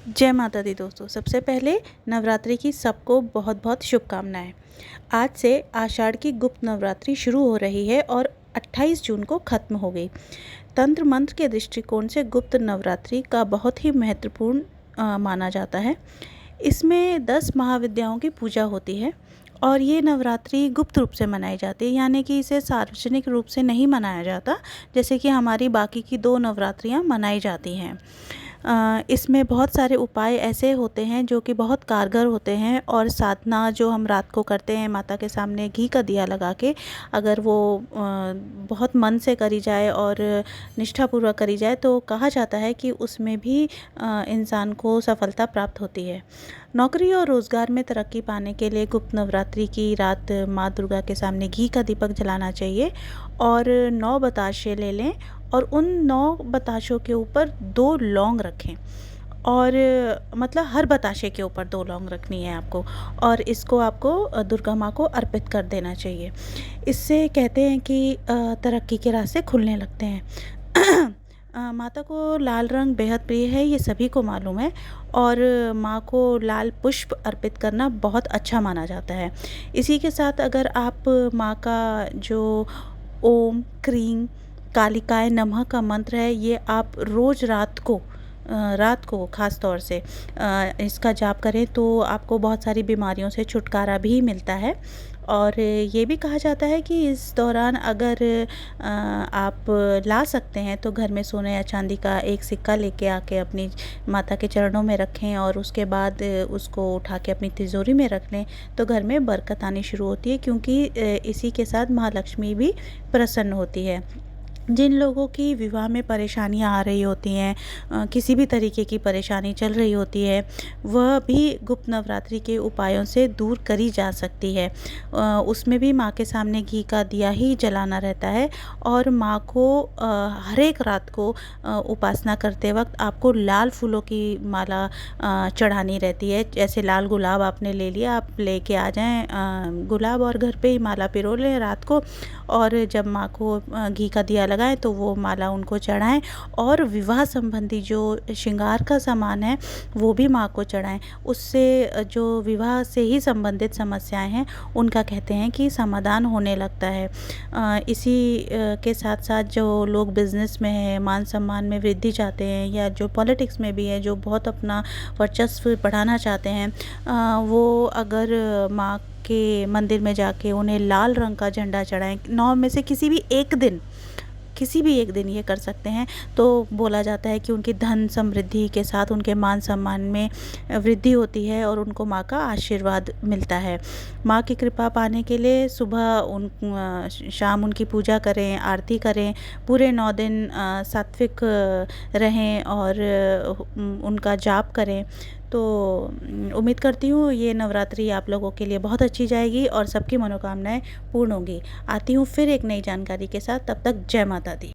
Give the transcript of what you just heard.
जय माता दी दोस्तों। सबसे पहले नवरात्रि की सबको बहुत बहुत शुभकामनाएं। आज से आषाढ़ की गुप्त नवरात्रि शुरू हो रही है और 28 जून को ख़त्म हो गई। तंत्र मंत्र के दृष्टिकोण से गुप्त नवरात्रि का बहुत ही महत्वपूर्ण माना जाता है। इसमें 10 महाविद्याओं की पूजा होती है और ये नवरात्रि गुप्त रूप से मनाई जाती है, यानी कि इसे सार्वजनिक रूप से नहीं मनाया जाता जैसे कि हमारी बाकी की 2 नवरात्रियाँ मनाई जाती हैं। इसमें बहुत सारे उपाय ऐसे होते हैं जो कि बहुत कारगर होते हैं और साधना जो हम रात को करते हैं माता के सामने घी का दिया लगा के, अगर वो बहुत मन से करी जाए और निष्ठापूर्वक करी जाए तो कहा जाता है कि उसमें भी इंसान को सफलता प्राप्त होती है। नौकरी और रोज़गार में तरक्की पाने के लिए गुप्त नवरात्रि की रात माँ दुर्गा के सामने घी का दीपक जलाना चाहिए और 9 बताशे ले लें और उन 9 बताशों के ऊपर 2 लौंग रखें और मतलब हर बताशे के ऊपर 2 लौंग रखनी है आपको और इसको आपको दुर्गा माँ को अर्पित कर देना चाहिए। इससे कहते हैं कि तरक्की के रास्ते खुलने लगते हैं। माता को लाल रंग बेहद प्रिय है, ये सभी को मालूम है और माँ को लाल पुष्प अर्पित करना बहुत अच्छा माना जाता है। इसी के साथ अगर आप माँ का जो ओम क्रीं कालिकाय नमः का मंत्र है, ये आप रोज़ रात को ख़ास तौर से इसका जाप करें तो आपको बहुत सारी बीमारियों से छुटकारा भी मिलता है। और ये भी कहा जाता है कि इस दौरान अगर आप ला सकते हैं तो घर में सोने या चांदी का एक सिक्का लेके आके अपनी माता के चरणों में रखें और उसके बाद उसको उठा के अपनी तिजोरी में रख लें तो घर में बरकत आनी शुरू होती है, क्योंकि इसी के साथ महालक्ष्मी भी प्रसन्न होती है। जिन लोगों की विवाह में परेशानियां आ रही होती हैं, किसी भी तरीके की परेशानी चल रही होती है, वह भी गुप्त नवरात्रि के उपायों से दूर करी जा सकती है। उसमें भी माँ के सामने घी का दिया ही जलाना रहता है और माँ को हर एक रात को उपासना करते वक्त आपको लाल फूलों की माला चढ़ानी रहती है। जैसे लाल गुलाब आपने ले लिया, आप लेके आ जाएं गुलाब और घर पे ही माला पिरो लें रात को, और जब माँ को घी का दिया लगाएं तो वो माला उनको चढ़ाएं और विवाह संबंधी जो श्रृंगार का सामान है वो भी माँ को चढ़ाएं। उससे जो विवाह से ही संबंधित समस्याएं हैं उनका कहते हैं कि समाधान होने लगता है। इसी के साथ साथ जो लोग बिज़नेस में हैं, मान सम्मान में वृद्धि चाहते हैं या जो पॉलिटिक्स में भी है, जो बहुत अपना वर्चस्व बढ़ाना चाहते हैं, वो अगर माँ के मंदिर में जाके उन्हें लाल रंग का झंडा चढ़ाएं, 9 में से किसी भी एक दिन ये कर सकते हैं तो बोला जाता है कि उनकी धन समृद्धि के साथ उनके मान सम्मान में वृद्धि होती है और उनको माँ का आशीर्वाद मिलता है। माँ की कृपा पाने के लिए सुबह शाम उनकी पूजा करें, आरती करें, पूरे 9 दिन सात्विक रहें और उनका जाप करें। तो उम्मीद करती हूँ ये नवरात्रि आप लोगों के लिए बहुत अच्छी जाएगी और सबकी मनोकामनाएं पूर्ण होंगी। आती हूँ फिर एक नई जानकारी के साथ, तब तक जय माता दी।